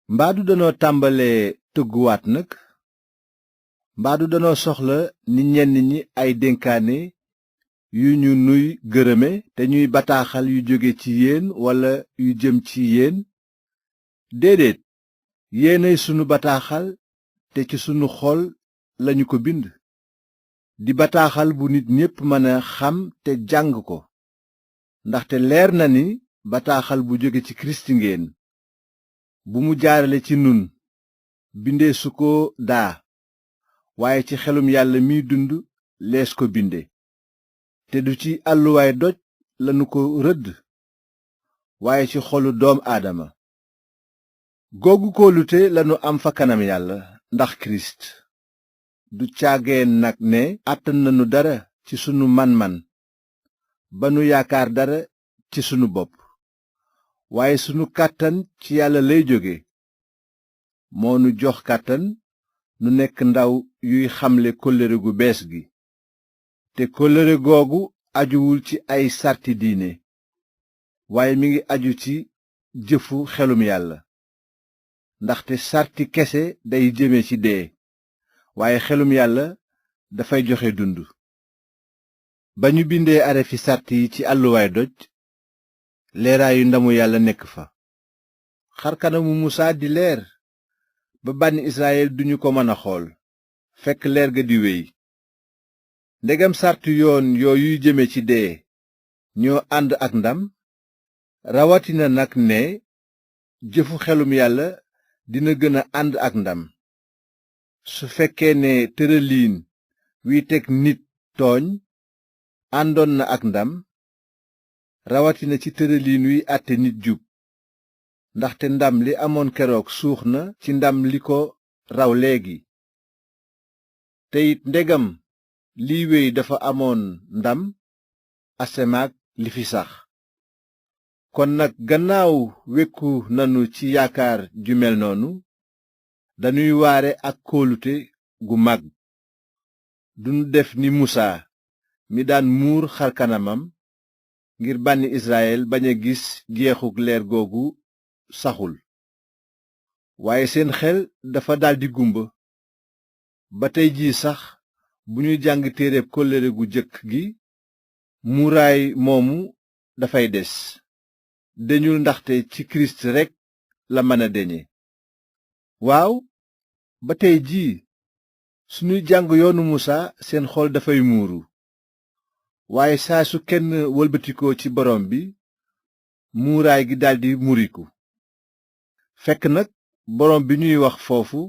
mbaadu danoo tàmbalee tëgguwaat nag mbaadu danoo soxla ni ñenn ñi ay dénkaane yu ñu nuy gërëme te ñuy bataaxal yu jóge ci yéen walla yu jëm ci yéen déedéet yéenay sunu bataaxal te ci sunu xol lañu ko bind di bataaxal bu nit ñépp mën a xam te jàng ko ndaxte leer na ni bataaxal bu jóge ci kirist ngeen bu mu jaarale ci nun bindee su ko daa waaye ci xelum yàlla miy dund lees ko binde te du ci àlluwaay doj lanu ko rëdd waaye ci xolu doom aadama googu kóolute lanu am fa kanam yàlla ndax kirist du caageen nag ne àttan nanu dara ci sunu man-man ba nu yaakaar dara ci sunu bopp waaye sunu kàttan ci yàlla lay jóge moo nu jox kàttan nu nekk ndaw yuy xamle kóllëre gu bees gi te kóllëre googu ajuwul ci ay sarti diine waaye mi ngi aju ci jëfu xelum yàlla ndaxte sarti kese day jëme ci dee waaye xelum yàlla dafay joxe dund ba ñu bindee arafi sart yi ci àlluwaay doj leeraayu ndamu yàlla nekk fa xarkanamu musaa di leer ba bànni israyil duñu ko mën a xool fekk leer ga di wéy ndegam sartu yoon yooyuy jëme ci dee ñoo ànd ak ndam rawatina nag ne jëfu xelum yàlla dina gën a ànd ak ndam su fekkee ne tëraliin wiy teg nit tooñ àndoon na ak ndam rawatina ci tëraliin wiy àtte nit jub ndaxte ndam li amoon keroog suux na ci ndam li ko raw léegi te it ndegam liy wéy dafa amoon ndam asemaak li fi sax kon nag gannaaw wekku nanu ci yaakaar ju mel noonu dañuy waare ak kóolute gu mag duñu def ni musaa mi daan muur xarkanamam ngir bànni israyil bañ a gis jeexuk leer googu saxul waaye seen xel dafa daldi gumba ba tey jii sax bu ñuy jàng téereb kóllëre gu jëkk gi muuraay moomu dafay des deñul ndaxte ci kirist rekk la mën a deñe waaw ba tey jii suñuy jàng yoonu musaa seen xol dafay muuru waaye saa su kenn wëlbatikoo ci borom bi muuraay gi daldi muriku fekk nag borom bi ñuy wax foofu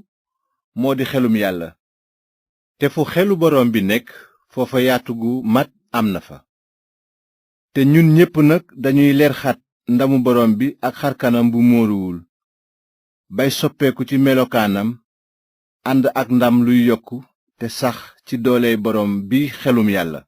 moo di xelum yàlla te fu xelu borom bi nekk foofa yaatu gu mat am na fa te ñun ñépp nag dañuy leer xat ndamu borom bi ak xarkanam bu móoruwul bay soppeeku ci melokaanam ànd ak ndam luy yokku te sax ci dooley borom bi xelum yàlla